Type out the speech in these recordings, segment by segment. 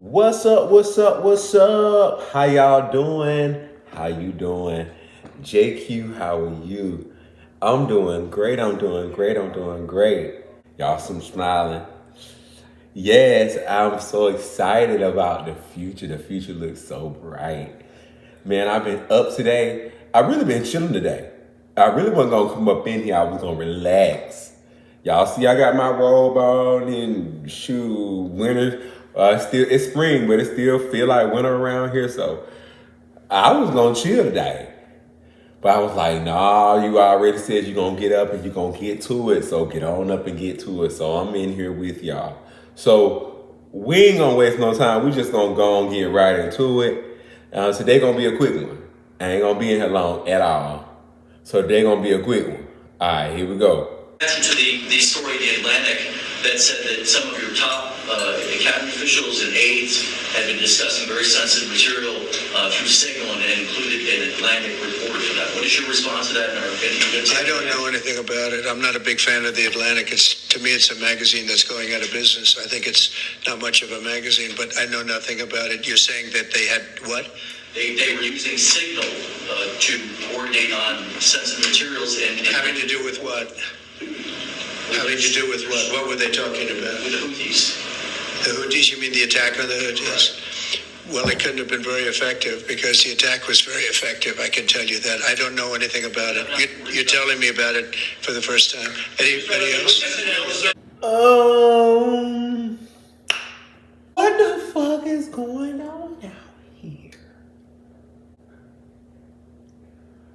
What's up? What's up? What's up? How y'all doing? How you doing? JQ, how are you? I'm doing great. I'm doing great. I'm doing great. Y'all some smiling. Yes, I'm so excited about the future. The future looks so bright. Man, I've been up today. I've really been chilling today. I really wasn't gonna come up in here. I was gonna relax. Y'all see, I got my robe on and shoe. Winter, still it's spring, but it still feel like winter around here. So I was gonna chill today, but I was like, nah. You already said you're gonna get up and you're gonna get to it. So get on up and get to it. So I'm in here with y'all. So we ain't gonna waste no time. We just gonna go and get right into it. Today gonna be a quick one. I ain't gonna be in here long at all. So today gonna be a quick one. All right, here we go. To the story in the Atlantic that said that some of your top cabinet officials and aides had been discussing very sensitive material through Signal and included an Atlantic report for that. What is your response to that? I don't know anything about it. I'm not a big fan of the Atlantic. To me, it's a magazine that's going out of business. I think it's not much of a magazine, but I know nothing about it. You're saying that they had what? They were using Signal to coordinate on sensitive materials and having to do with what? Having to do with what? What were they talking about? With the Houthis. The Houthis? You mean the attack on the Houthis? Well, it couldn't have been very effective because the attack was very effective. I can tell you that. I don't know anything about it. You're telling me about it for the first time. Anybody else? What the fuck is going on out here?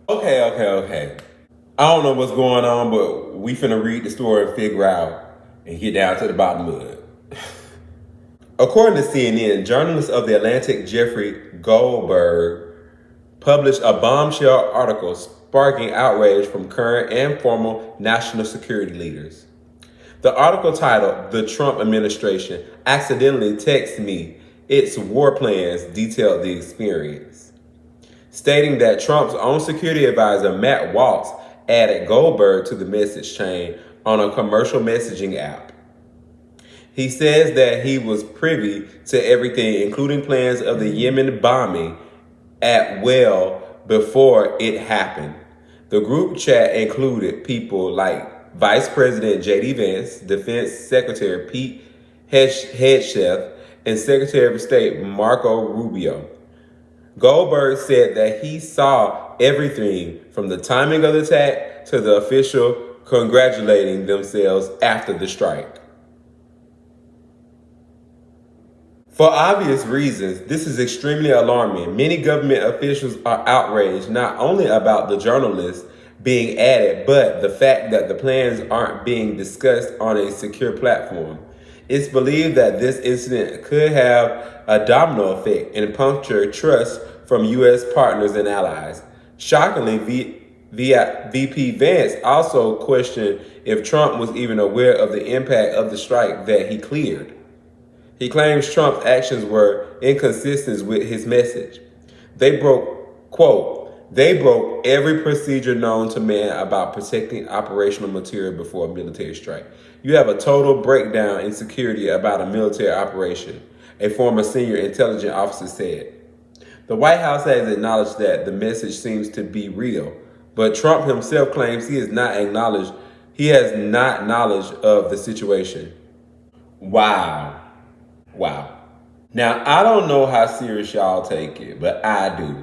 Okay. I don't know what's going on, but we finna read the story and figure out and get down to the bottom of it. According to CNN, journalist of The Atlantic Jeffrey Goldberg published a bombshell article sparking outrage from current and former national security leaders. The article titled, "The Trump Administration Accidentally Texted Me Its War Plans," detailed the experience, stating that Trump's own security advisor, Matt Waltz, added Goldberg to the message chain on a commercial messaging app. He says that he was privy to everything, including plans of the Yemen bombing well before it happened. The group chat included people like Vice President J.D. Vance, Defense Secretary Pete Hegseth, and Secretary of State Marco Rubio. Goldberg said that he saw everything from the timing of the attack to the official congratulating themselves after the strike. For obvious reasons, this is extremely alarming. Many government officials are outraged not only about the journalists being added, but the fact that the plans aren't being discussed on a secure platform. It's believed that this incident could have a domino effect and puncture trust from U.S. partners and allies. Shockingly, VP Vance also questioned if Trump was even aware of the impact of the strike that he cleared. He claims Trump's actions were inconsistent with his message. They broke, quote, "They broke every procedure known to man about protecting operational material before a military strike. You have a total breakdown in security about a military operation," a former senior intelligence officer said. The White House has acknowledged that the message seems to be real, but Trump himself claims he has not knowledge of the situation. Wow. Now, I don't know how serious y'all take it, but I do.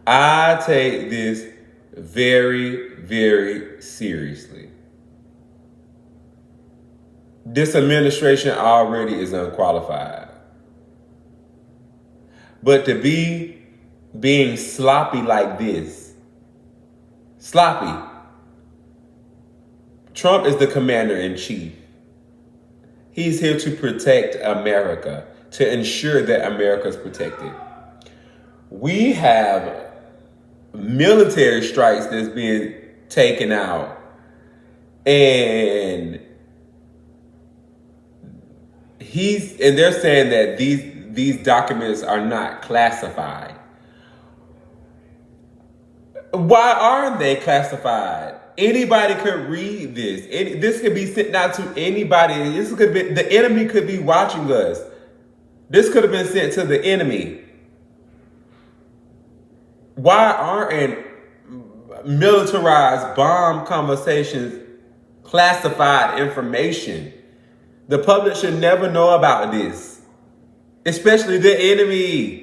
I take this very, very seriously. This administration already is unqualified. But to be being sloppy like this, sloppy. Trump is the commander-in-chief. He's here to protect America, to ensure that America is protected. We have military strikes that's being taken out, and they're saying that these documents are not classified. Why aren't they classified? Anybody could read this. This could be sent out to anybody. This could be, the enemy could be watching us. This could have been sent to the enemy. Why aren't militarized bomb conversations classified information? The public should never know about this, especially the enemy.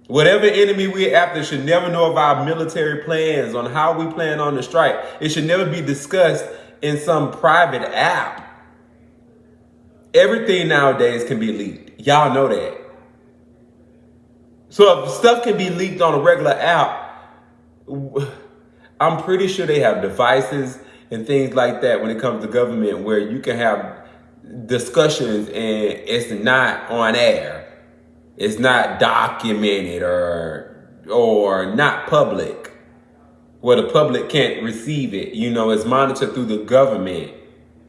Whatever enemy we're after should never know of our military plans on how we plan on the strike. It should never be discussed in some private app. Everything nowadays can be leaked. Y'all know that. So if stuff can be leaked on a regular app, I'm pretty sure they have devices and things like that when it comes to government where you can have discussions and it's not on air. It's not documented or not public, where the public can't receive it. You know, it's monitored through the government.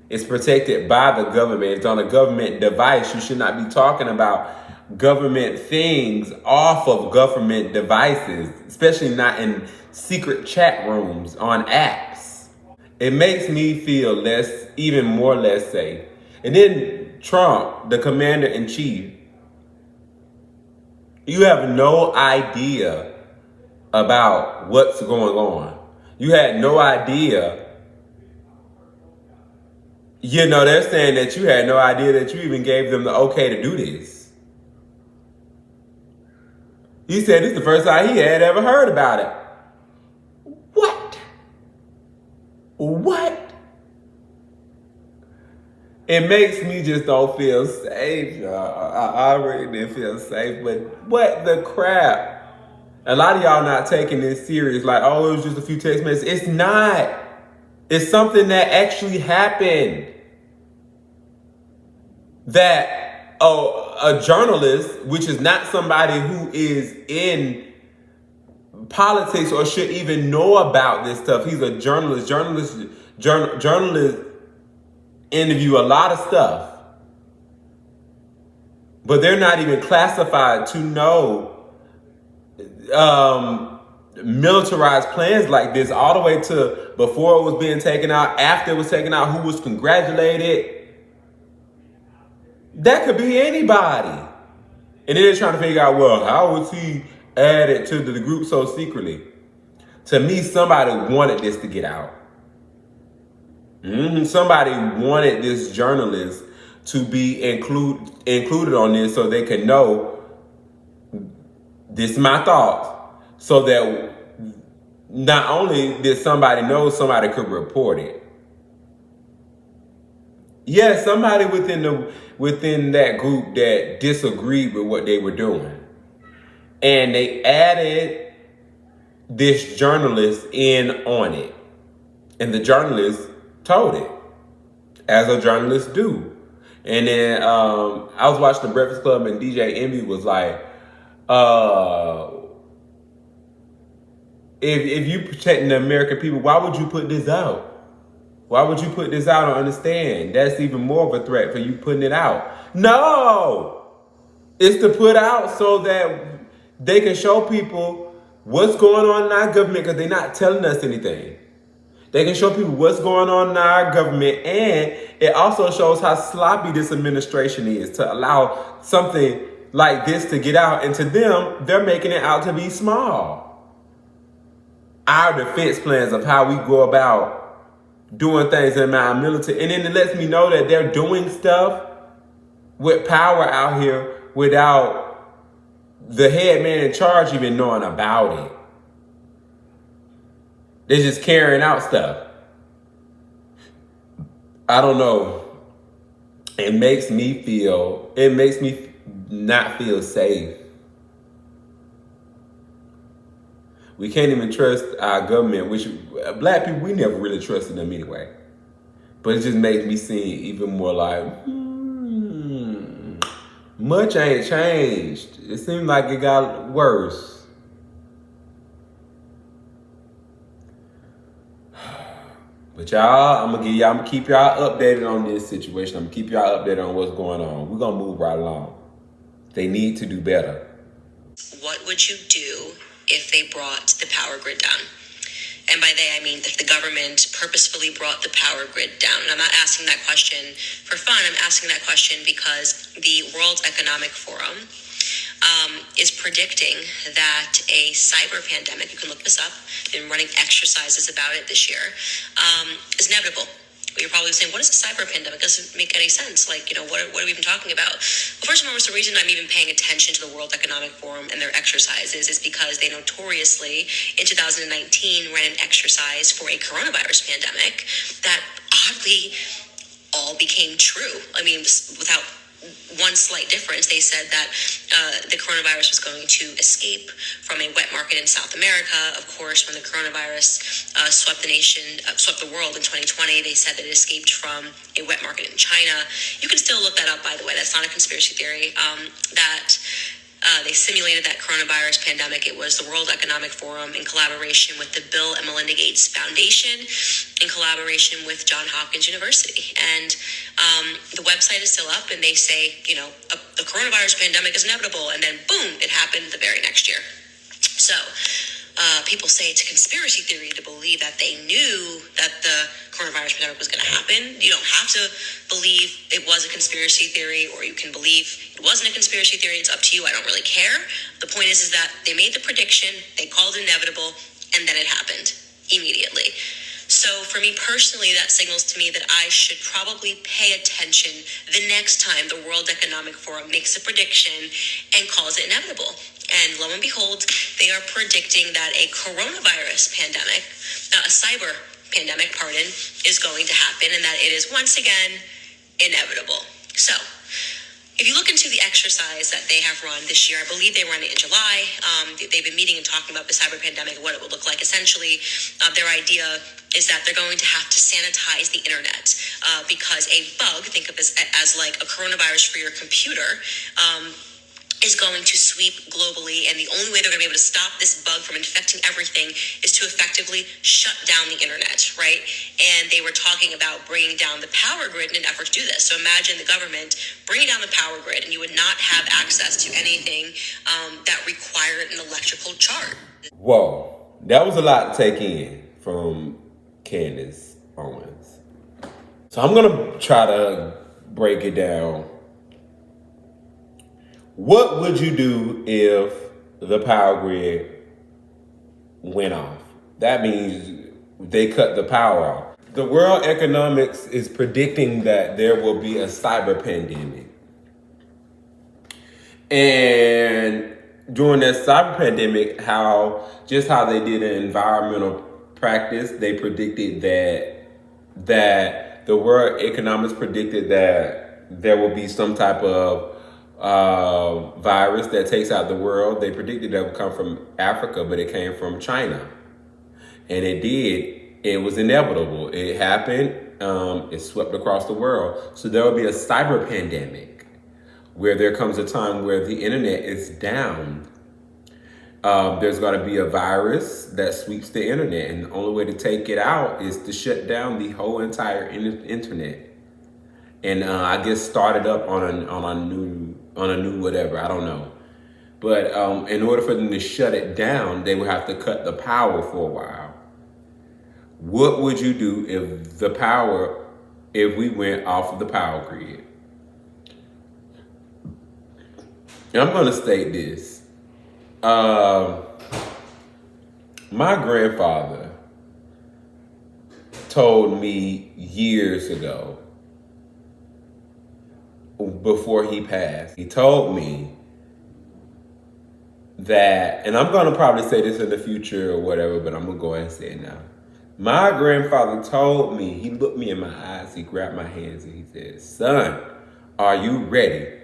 It's protected by the government. It's on a government device. You should not be talking about government things off of government devices, especially not in secret chat rooms on apps. It makes me feel even more less safe. And then Trump, the commander-in-chief, you have no idea about what's going on. You had no idea. You know, they're saying that you had no idea that you even gave them the okay to do this. He said this is the first time he had ever heard about it. What? It makes me just don't feel safe, y'all. I already didn't feel safe, but what the crap? A lot of y'all not taking this serious, like, oh, it was just a few text messages. It's not. It's something that actually happened. That a journalist, which is not somebody who is in politics or should even know about this stuff. He's a journalist. Journalists interview a lot of stuff, but they're not even classified to know militarized plans like this, all the way to before it was being taken out, after it was taken out, who was congratulated. That could be anybody. And then they're trying to figure out, well, how was he added to the group so secretly? To me, somebody wanted this to get out. Somebody wanted this journalist to be included on this so they can know this is my thoughts. So that not only did somebody know, somebody could report it. Yeah, somebody within that group that disagreed with what they were doing. And they added this journalist in on it. And the journalist told it, as a journalist do. And then I was watching The Breakfast Club and DJ Envy was like, if you protecting the American people, why would you put this out? Why would you put this out? I don't understand. That's even more of a threat for you putting it out. No! It's to put out so that they can show people what's going on in our government, because they're not telling us anything. They can show people what's going on in our government, and it also shows how sloppy this administration is to allow something like this to get out. And to them, they're making it out to be small. Our defense plans of how we go about doing things in our military. And then it lets me know that they're doing stuff with power out here without the head man in charge even knowing about it. They're just carrying out stuff. I don't know. It makes me not feel safe. We can't even trust our government, which black people, we never really trusted them anyway. But it just makes me seem even more like, much ain't changed. It seems like it got worse. But y'all, I'm gonna keep y'all updated on this situation. I'm gonna keep y'all updated on what's going on. We're gonna move right along. They need to do better. What would you do if they brought the power grid down? And by they, I mean that the government purposefully brought the power grid down. And I'm not asking that question for fun. I'm asking that question because the World Economic Forum is predicting that a cyber pandemic, you can look this up, they've been running exercises about it this year, is inevitable. You're probably saying, what is a cyber pandemic? It doesn't make any sense. Like, what are we even talking about? Well, first and foremost, the reason I'm even paying attention to the World Economic Forum and their exercises is because they notoriously, in 2019, ran an exercise for a coronavirus pandemic that oddly all became true. I mean, without one slight difference, they said that the coronavirus was going to escape from a wet market in South America. Of course, when the coronavirus swept the world in 2020, they said that it escaped from a wet market in China. You can still look that up, by the way. That's not a conspiracy theory. They simulated that coronavirus pandemic. It was the World Economic Forum in collaboration with the Bill and Melinda Gates Foundation, in collaboration with Johns Hopkins University. And the website is still up, and they say, the coronavirus pandemic is inevitable. And then, boom, it happened the very next year. So people say it's a conspiracy theory to believe that they knew that the coronavirus pandemic was going to happen. You don't have to believe it was a conspiracy theory, or you can believe it wasn't a conspiracy theory. It's up to you. I don't really care. The point is that they made the prediction, they called it inevitable, and then it happened immediately. So for me personally, that signals to me that I should probably pay attention the next time the World Economic Forum makes a prediction and calls it inevitable. And lo and behold, they are predicting that a coronavirus pandemic, a cyber pandemic, is going to happen, and that it is once again inevitable. So if you look into the exercise that they have run this year, I believe they ran it in July. They've been meeting and talking about the cyber pandemic, what it would look like. Essentially, their idea is that they're going to have to sanitize the internet because a bug, think of this as like a coronavirus for your computer, is going to sweep globally, and the only way they're going to be able to stop this bug from infecting everything is to effectively shut down the internet, right? And they were talking about bringing down the power grid in an effort to do this. So imagine the government bringing down the power grid, and you would not have access to anything that required an electrical charge. Whoa, that was a lot to take in from Candace Owens. So I'm going to try to break it down. What would you do if the power grid went off? That means they cut the power off. The World Economics is predicting that there will be a cyber pandemic. And during that cyber pandemic, how they did an environmental practice, they predicted that the World Economics predicted that there will be some type of virus that takes out the world. They predicted that would come from Africa, but it came from China. And it did. It was inevitable. It happened. It swept across the world. So there will be a cyber pandemic where there comes a time where the internet is down. There's going to be a virus that sweeps the internet. And the only way to take it out is to shut down the whole entire internet. And I guess started up on a new whatever, I don't know. But in order for them to shut it down, they would have to cut the power for a while. What would you do if we went off of the power grid? And I'm going to state this. My grandfather told me years ago, before he passed, he told me that, and I'm going to probably say this in the future or whatever, but I'm going to go ahead and say it now. My grandfather told me, he looked me in my eyes, he grabbed my hands and he said, "Son, are you ready?"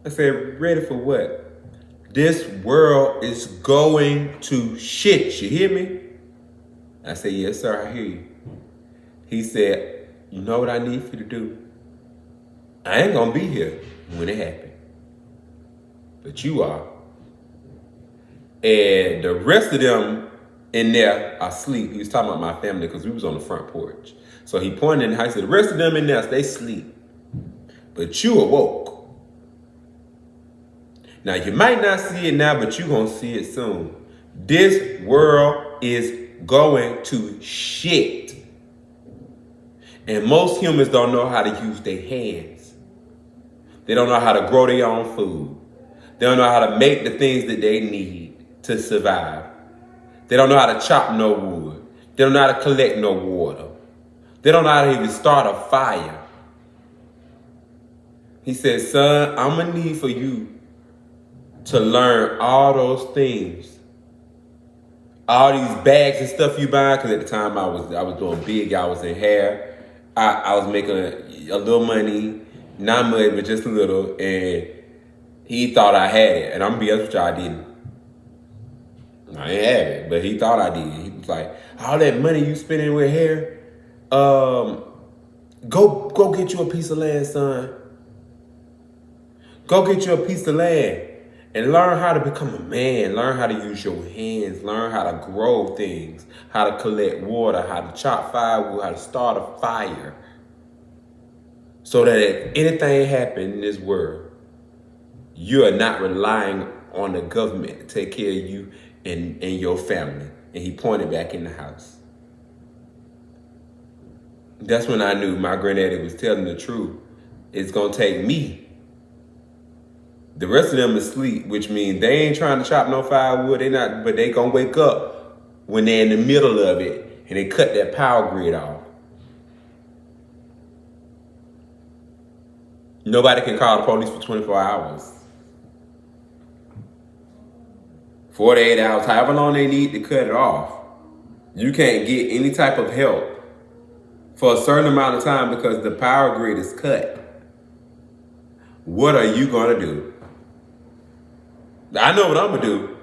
I said, "Ready for what?" "This world is going to shit, you hear me?" I said, "Yes, sir, I hear you." He said, "You know what I need for you to do? I ain't gonna be here when it happened, but you are. And the rest of them in there are asleep." He was talking about my family because we was on the front porch. So he pointed in the house, said, "The rest of them in there, they sleep, but you awoke. Now you might not see it now, but you gonna see it soon. This world is going to shit. And most humans don't know how to use their hands. They don't know how to grow their own food. They don't know how to make the things that they need to survive. They don't know how to chop no wood. They don't know how to collect no water. They don't know how to even start a fire. He said, son, I'm going to need for you to learn all those things. All these bags and stuff you buy, because at the time I was doing big. I was in hair. I was making a little money, not much, but just a little. And he thought I had it. And I'm going to be honest with y'all, I didn't. I didn't have it, but he thought I did. He was like, all that money you spending with hair, go get you a piece of land, son. Go get you a piece of land and learn how to become a man. Learn how to use your hands. Learn how to grow things, how to collect water, how to chop firewood, how to start a fire. So that if anything happens in this world, you are not relying on the government to take care of you and your family. And he pointed back in the house. That's when I knew my granddaddy was telling the truth. It's going to take me. The rest of them is asleep, which means they ain't trying to chop no firewood. But they going to wake up when they're in the middle of it and they cut that power grid off. Nobody can call the police for 24 hours. 48 hours, however long they need to cut it off. You can't get any type of help for a certain amount of time because the power grid is cut. What are you going to do? I know what I'm going to do.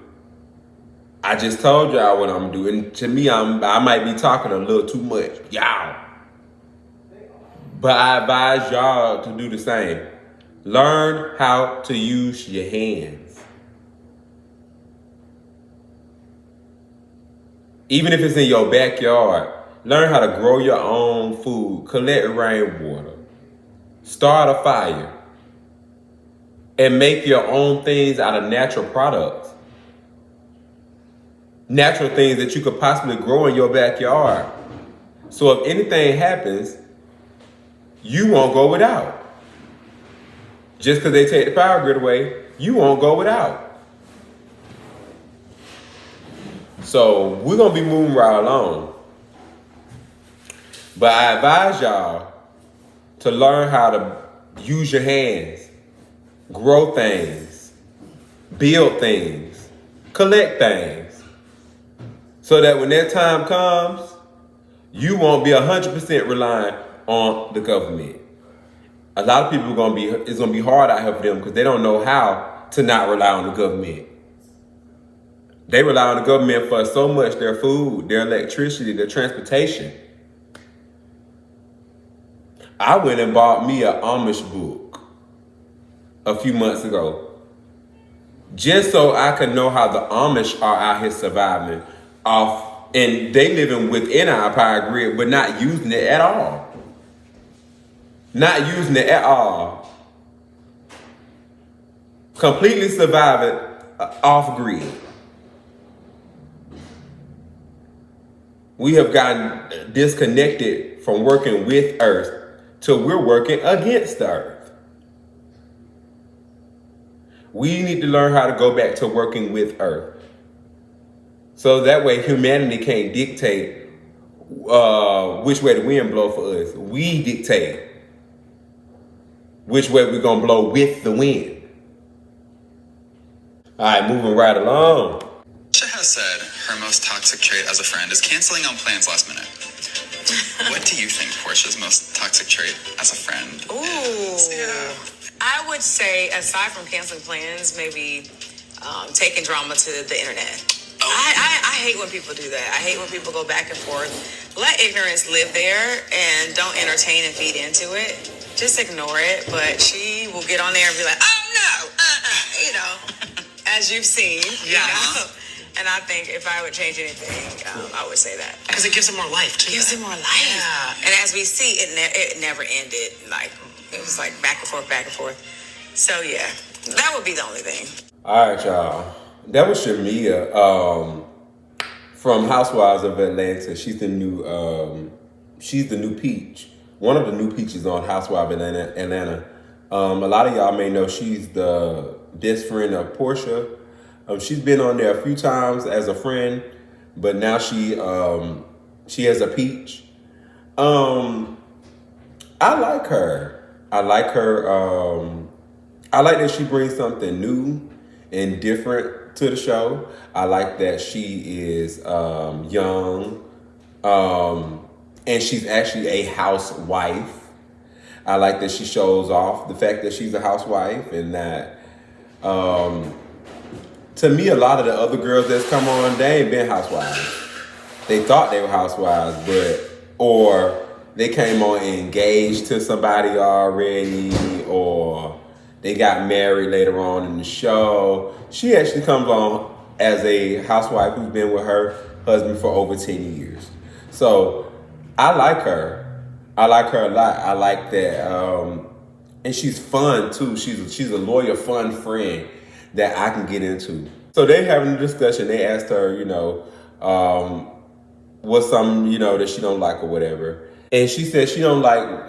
I just told y'all what I'm going to do. And to me, I might be talking a little too much. Y'all. But I advise y'all to do the same. Learn how to use your hands. Even if it's in your backyard, learn how to grow your own food, collect rainwater, start a fire, and make your own things out of natural products. Natural things that you could possibly grow in your backyard. So if anything happens, you won't go without. Just because they take the power grid away, you won't go without. So we're going to be moving right along. But I advise y'all to learn how to use your hands, grow things, build things, collect things. So that when that time comes, you won't be 100% reliant on the government. A lot of people it's going to be hard out here for them because they don't know how to not rely on the government. They rely on the government for so much, their food, their electricity, their transportation. I went and bought me an Amish book a few months ago. Just so I could know how the Amish are out here surviving off, and they living within our power grid, but not using it at all. Not using it at all. Completely surviving off grid. We have gotten disconnected from working with Earth till we're working against the Earth. We need to learn how to go back to working with Earth. So that way humanity can't dictate which way the wind blow for us. We dictate which way we're going to blow with the wind. All right, moving right along. Portia has said her most toxic trait as a friend is canceling on plans last minute. What do you think Portia's most toxic trait as a friend is? Yeah. I would say, aside from canceling plans, maybe taking drama to the internet. Oh. I hate when people do that. I hate when people go back and forth. Let ignorance live there and don't entertain and feed into it. Just ignore it. But she will get on there and be like, oh no, you know, as you've seen. Yeah. You know? And I think if I would change anything, I would say that. Because it gives it more life, too. It gives it more life. Yeah. And as we see, it never ended. Like, it was like back and forth, back and forth. So, yeah, that would be the only thing. All right, y'all. That was Shamea. from Housewives of Atlanta. She's the new Peach. One of the new Peaches on Housewives of Atlanta. A lot of y'all may know she's the best friend of Portia. She's been on there a few times as a friend, but now she has a Peach. I like her. I like her. I like that she brings something new and different to the show. I like that she is young, and she's actually a housewife. I like that she shows off the fact that she's a housewife, and that to me, a lot of the other girls that's come on, they ain't been housewives. They thought they were housewives, or they came on engaged to somebody already, or they got married later on in the show. She actually comes on as a housewife who's been with her husband for over 10 years. So I like her. I like her a lot. I like that. And she's fun too. She's a lawyer, fun friend that I can get into. So they having a discussion. They asked her, what's something, that she don't like or whatever. And she said she don't like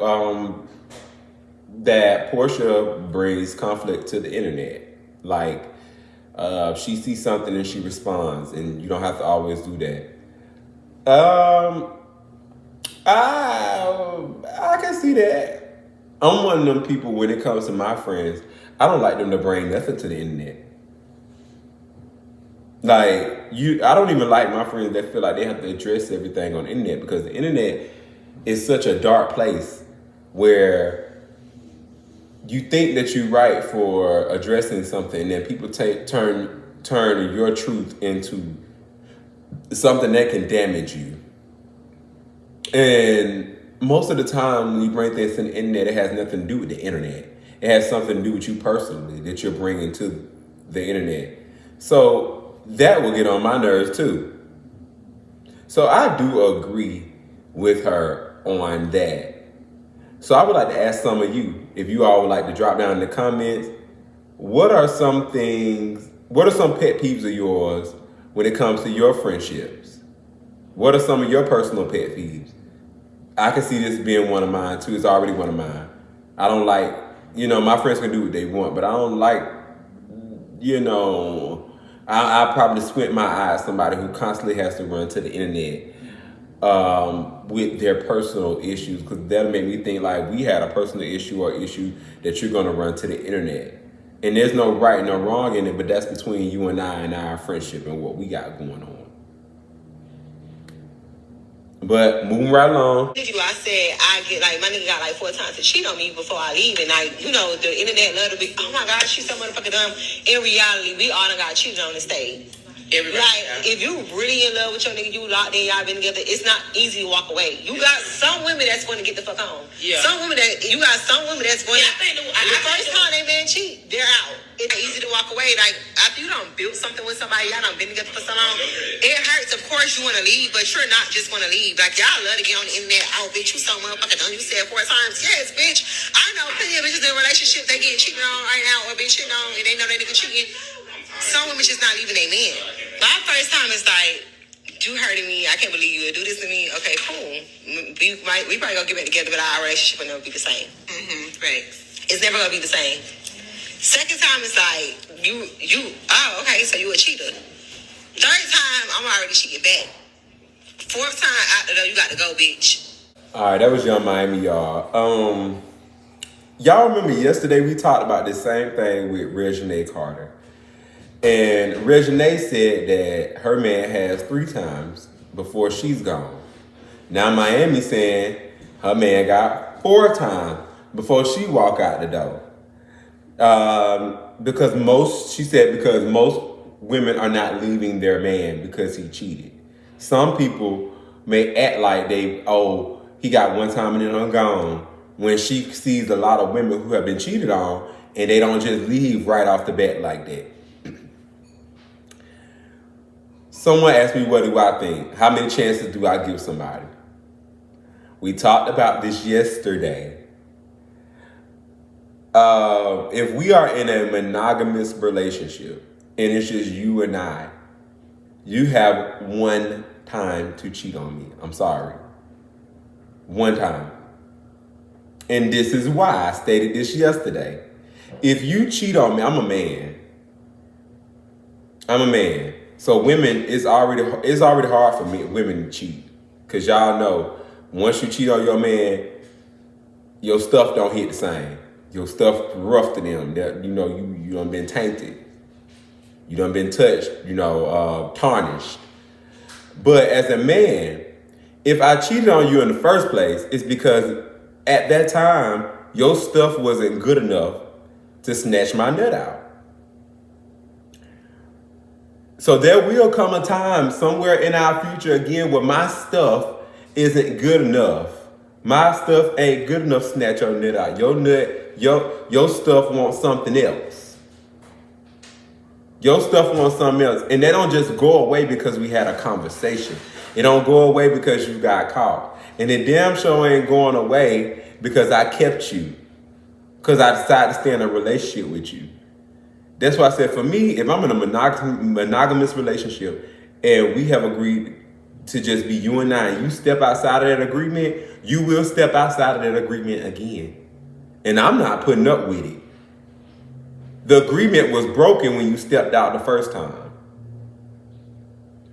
that Portia brings conflict to the internet. Like, she sees something and she responds, and you don't have to always do that. I can see that. I'm one of them people when it comes to my friends, I don't like them to bring nothing to the internet. Like, I don't even like my friends that feel like they have to address everything on the internet, because the internet is such a dark place where you think that you're right for addressing something, and then people turn your truth into something that can damage you. And most of the time when you bring things to the internet, it has nothing to do with the internet. It has something to do with you personally that you're bringing to the internet. So that will get on my nerves too. So I do agree with her on that. So I would like to ask some of you, if you all would like to drop down in the comments, what are some pet peeves of yours when it comes to your friendships? What are some of your personal pet peeves? I can see this being one of mine too. It's already one of mine. I don't like, my friends can do what they want, but I don't like, I probably squint my eye at somebody who constantly has to run to the internet with their personal issues, because that'll make me think like we had a personal issue or issue that you're going to run to the internet. And there's no right, no wrong in it, but that's between you and I and our friendship and what we got going on. But moving right along. I said I get my nigga got 4 times to cheat on me before I leave, and the internet love to be, oh my God, she's so motherfucking dumb. In reality, we all done got cheated on the stage. If you really in love with your nigga, you locked in, y'all been together, it's not easy to walk away. You got some women that's going to get the fuck on. Yeah. Some women that's going to, the first time they man cheat, they're out. It's easy to walk away. Like, after you done built something with somebody, y'all done been together for so long, it hurts. Of course you want to leave, but you're not just want to leave. Like, y'all love to get on the internet. Oh, bitch, you so motherfucking dumb. You said 4 times. Yes, bitch. I know plenty of bitches in relationships, they getting cheated on right now, or been cheating on, and they know they nigga cheating. Some women just not leaving their man. My first time is like, you hurting me. I can't believe you would do this to me. Okay, cool. We probably gonna get back together, but our relationship will never be the same. Right. It's never gonna be the same. Second time is like, oh, okay, so you a cheater. Third time, I'm already cheating back. Fourth time, after though, you got to go, bitch. All right, that was Young Miami, y'all. Y'all remember yesterday we talked about this same thing with Reginae Carter. And Reginae said that her man has 3 times before she's gone. Now Miami saying her man got 4 times before she walk out the door. Because most women are not leaving their man because he cheated. Some people may act like he got 1 time and then I'm gone, when she sees a lot of women who have been cheated on and they don't just leave right off the bat like that. Someone asked me, what do I think? How many chances do I give somebody? We talked about this yesterday. If we are in a monogamous relationship and it's just you and I, You have one time to cheat on me. I'm sorry. One time. And this is why I stated this yesterday. If you cheat on me, I'm a man. I'm a man. So women, it's already hard for women to cheat. Cause y'all know, once you cheat on your man, your stuff don't hit the same. Your stuff rough to them. That you done been tainted. You done been touched, tarnished. But as a man, if I cheated on you in the first place, it's because at that time, your stuff wasn't good enough to snatch my nut out. So there will come a time somewhere in our future again where my stuff isn't good enough. My stuff ain't good enough to snatch your nut out. Your stuff wants something else. Your stuff wants something else. And they don't just go away because we had a conversation. It don't go away because you got caught. And it damn sure ain't going away because I kept you. Because I decided to stay in a relationship with you. That's why I said for me, if I'm in a monogamous relationship and we have agreed to just be you and I, and you step outside of that agreement, you will step outside of that agreement again. And I'm not putting up with it. The agreement was broken when you stepped out the first time.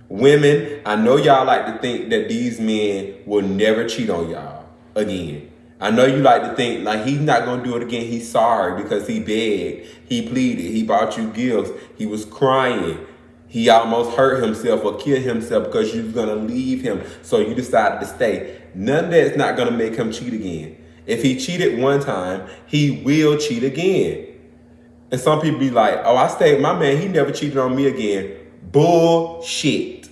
Women, I know y'all like to think that these men will never cheat on y'all again. I know you like to think like he's not going to do it again. He's sorry because he begged. He pleaded. He bought you gifts. He was crying. He almost hurt himself or killed himself because you was going to leave him. So you decided to stay. None of that's not going to make him cheat again. If he cheated one time, he will cheat again. And some people be like, oh, I stayed with my man. He never cheated on me again. Bullshit.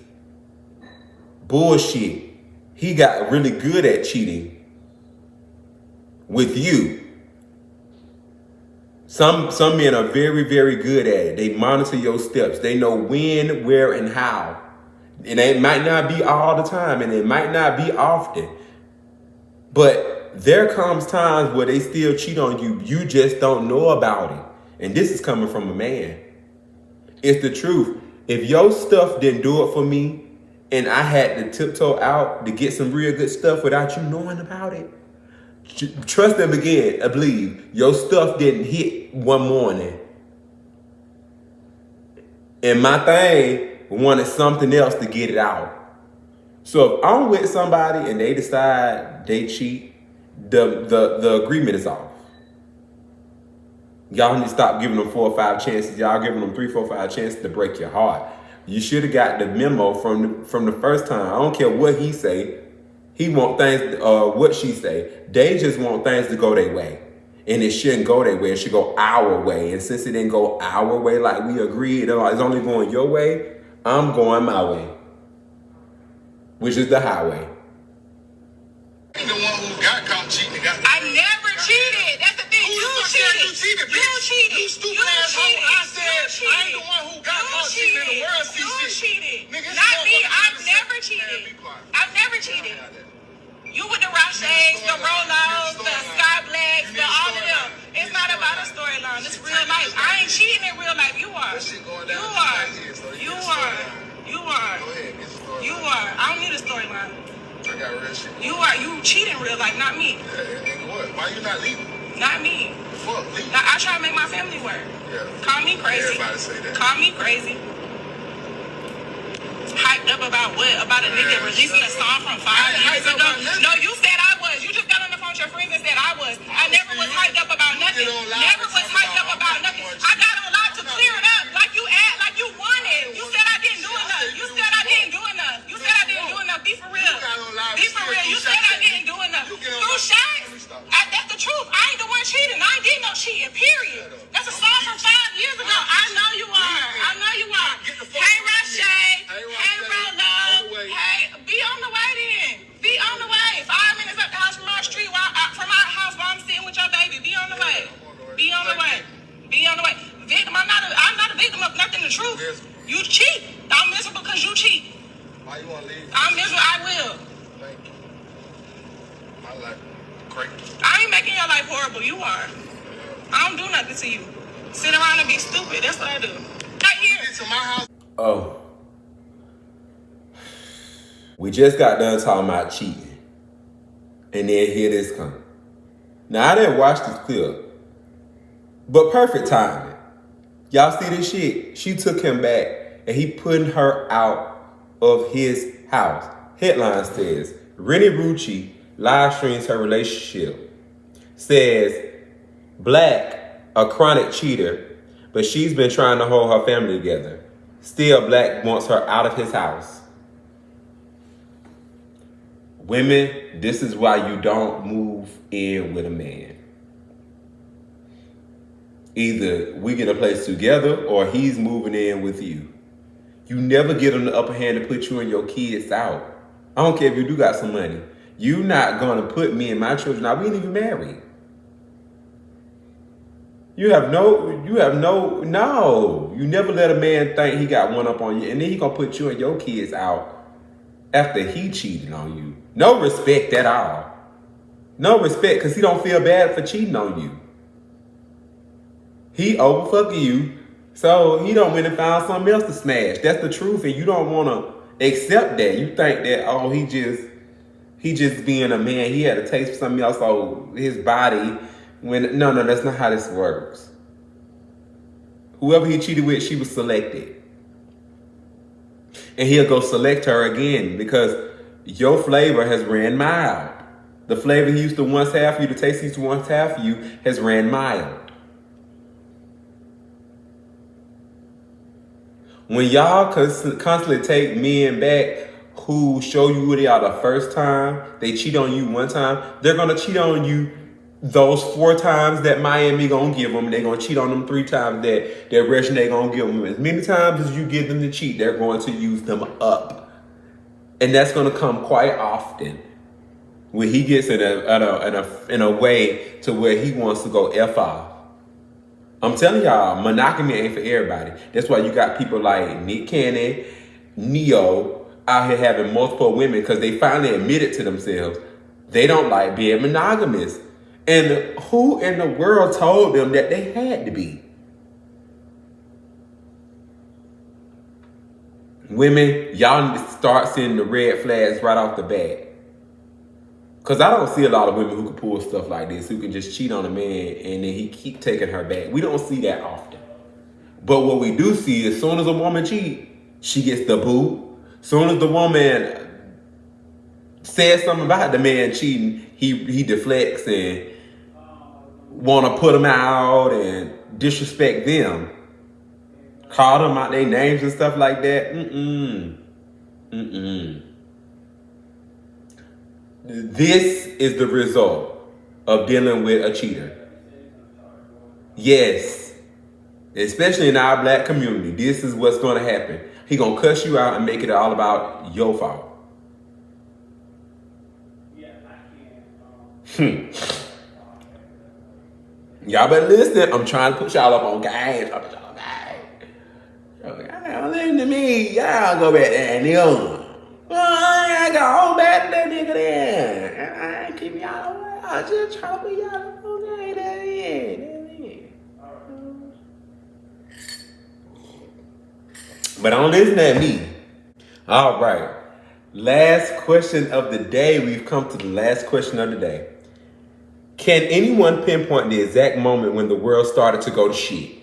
Bullshit. He got really good at cheating. With you. Some men are very, very good at it. They monitor your steps. They know when, where, and how. And it might not be all the time, and it might not be often. But there comes times where they still cheat on you. You just don't know about it. And this is coming from a man. It's the truth. If your stuff didn't do it for me, and I had to tiptoe out to get some real good stuff without you knowing about it, trust them again, I believe. Your stuff didn't hit one morning. And my thing wanted something else to get it out. So if I'm with somebody and they decide they cheat, the agreement is off. Y'all need to stop giving them 4 or 5 chances. Y'all giving them 3, 4, 5 chances to break your heart. You should have got the memo from the first time. I don't care what he say. He want things, what she say. They just want things to go their way. And it shouldn't go their way. It should go our way. And since it didn't go our way like we agreed, it's only going your way, I'm going my way. Which is the highway. The one who got caught cheating. I never cheated. That's the thing. You cheated. You cheated. You stupid asshole. I said I ain't the one who got caught cheating in the world. You cheated. Nigga, Not me. I've never cheated. I've never cheated. You with the Roches, the Rolos, the Sky Blacks, the all of them. It's not about a storyline. It's real life. I ain't cheating in real life. You are. You are. You are. You are. You are. I don't need a storyline. I got real shit. You are. You cheat in real life, not me. Yeah, what? Why you not leaving? Not me. Fuck, leave. Now, I try to make my family work. Yeah. Call me crazy. Everybody say that. Call me crazy. Hyped up about what? About a nigga releasing a song from 5 years ago? No, you said I was. You just got on the phone with your friends and said I was. I never was hyped up about nothing. Never was hyped up about nothing. I got on live to clear it up like you act, like you wanted. You said I didn't do enough. You said I didn't do enough. You said I didn't do enough. Be for real. Be for real. You said I didn't do enough. Through shots. That's the truth. I ain't the one cheating. I ain't did no cheating, period. That's a song from 5 years ago. I know you are. I know you are. Hey, Rashay. Hey, Rolo. Hey, be on the way then. Be on the way. 5 minutes up the house from our street, from our house while I'm sitting with your baby. Be on the way. Be on the way. Be on the way. Victim, I'm not a victim of nothing. The truth. You cheat. I'm miserable because you cheat. Why you want to leave? I'm miserable. I will. Thank you. My life great. I ain't making your life horrible. You are. I don't do nothing to you. Sit around and be stupid. That's what I do. Right here. Get to my house. Oh. We just got done talking about cheating. And then here this comes. Now, I didn't watch this clip, but perfect timing. Y'all see this shit? She took him back and he putting her out of his house. Headline says, Rennie Rucci live streams her relationship. Says, Black, a chronic cheater, but she's been trying to hold her family together. Still, Black wants her out of his house. Women, this is why you don't move in with a man. Either we get a place together or he's moving in with you. You never get on the upper hand to put you and your kids out. I don't care if you do got some money. You're not going to put me and my children out. We ain't even married. You never let a man think he got one up on you and then he going to put you and your kids out after he cheated on you. No respect at all. No respect because he don't feel bad for cheating on you. He overfucking you, so he don't went and found something else to smash. That's the truth, and you don't want to accept that. You think that, oh, he just being a man. He had a taste for something else, so his body. No, that's not how this works. Whoever he cheated with, she was selected. And he'll go select her again because your flavor has ran mild. The flavor he used to once have for you, the taste he used to once have for you has ran mild. When y'all constantly take men back who show you who they are the first time, they cheat on you one time, they're going to cheat on you those 4 times that Miami going to give them. They're going to cheat on them 3 times that Reggie they going to give them. As many times as you give them to cheat, they're going to use them up. And that's going to come quite often when he gets in a way to where he wants to go F off. I'm telling y'all, monogamy ain't for everybody. That's why you got people like Nick Cannon, Neo, out here having multiple women because they finally admitted to themselves they don't like being monogamous. And who in the world told them that they had to be? Women, y'all need to start seeing the red flags right off the bat. Because I don't see a lot of women who can pull stuff like this, who can just cheat on a man and then he keep taking her back. We don't see that often. But what we do see is as soon as a woman cheats, she gets the boot. As soon as the woman says something about the man cheating, he deflects and want to put them out and disrespect them. Call them out their names and stuff like that. This is the result of dealing with a cheater. Yes, especially in our black community, this is what's going to happen. He going to cuss you out and make it all about your fault. Y'all better listen. I'm trying to put y'all up on game. Y'all listen to me. Y'all go back there and young. I got all back to that nigga there. I ain't keep y'all away. I just try to put y'all up on game. But don't listen at me. All right. Last question of the day. We've come to the last question of the day. Can anyone pinpoint the exact moment when the world started to go to shit?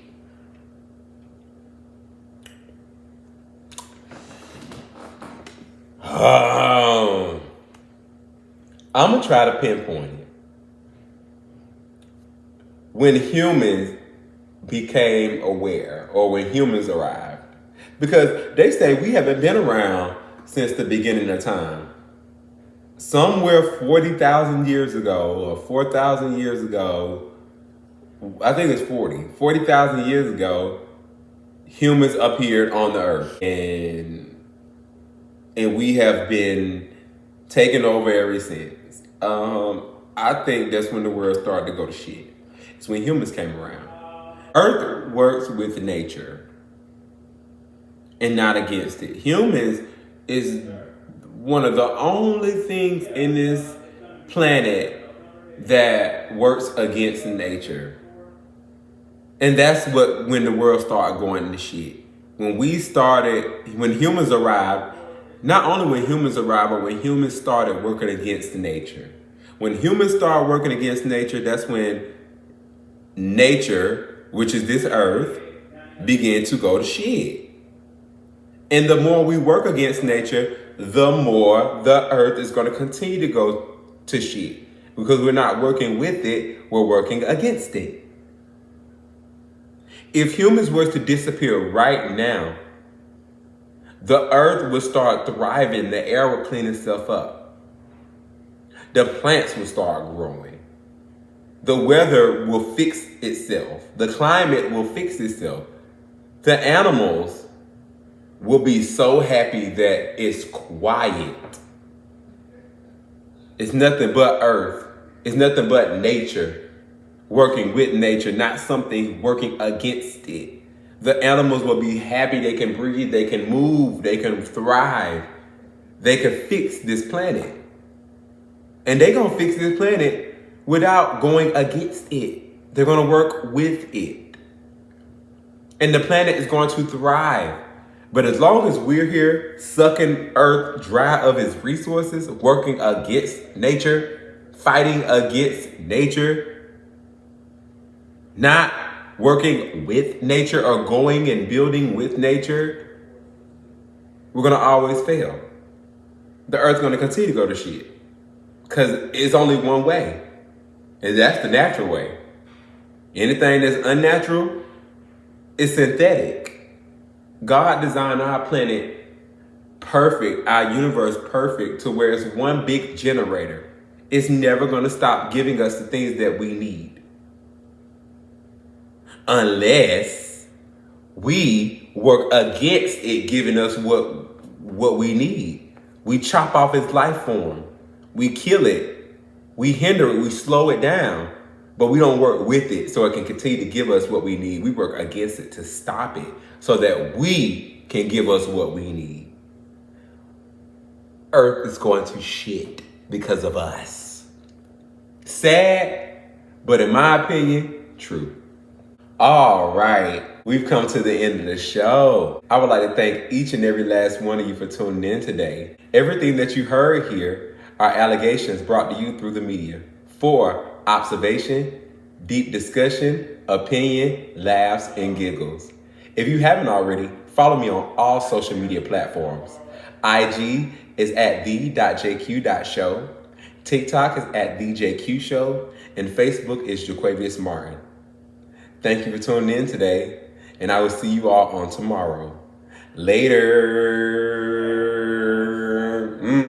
I'm going to try to pinpoint it. When humans became aware, or when humans arrived. Because they say we haven't been around since the beginning of time. Somewhere 40,000 years ago, or 4,000 years ago, I think it's 40,000 years ago, humans appeared on the earth. And we have been taken over ever since. I think that's when the world started to go to shit. It's when humans came around. Earth works with nature and not against it. Humans is one of the only things in this planet that works against nature. And that's when the world started going to shit. When humans arrived, Not only when humans arrived, but when humans started working against nature. When humans start working against nature, that's when nature, which is this earth, began to go to shit. And the more we work against nature, the more the earth is going to continue to go to shit. Because we're not working with it, we're working against it. If humans were to disappear right now, the earth would start thriving, the air would clean itself up. The plants will start growing. The weather will fix itself. The climate will fix itself. The animals will be so happy that it's quiet. It's nothing but earth. It's nothing but nature working with nature, not something working against it. The animals will be happy. They can breathe. They can move. They can thrive. They can fix this planet. And they're going to fix this planet without going against it. They're going to work with it. And the planet is going to thrive. But as long as we're here sucking earth dry of its resources, working against nature, fighting against nature, not working with nature or going and building with nature, we're going to always fail. The earth's going to continue to go to shit. Because it's only one way. And that's the natural way. Anything that's unnatural is synthetic. God designed our planet perfect, our universe perfect, to where it's one big generator. It's never going to stop giving us the things that we need. Unless we work against it giving us what we need. We chop off its life form. We kill it. We hinder it. We slow it down. But we don't work with it so it can continue to give us what we need. We work against it to stop it so that we can give us what we need. Earth is going to shit because of us. Sad, but in my opinion, true. All right, we've come to the end of the show. I would like to thank each and every last one of you for tuning in today. Everything that you heard here are allegations brought to you through the media for observation, deep discussion, opinion, laughs, and giggles. If you haven't already, follow me on all social media platforms. IG is at the.jq.show. TikTok is at thejqshow. And Facebook is Jaquavius Martin. Thank you for tuning in today, and I will see you all on tomorrow. Later.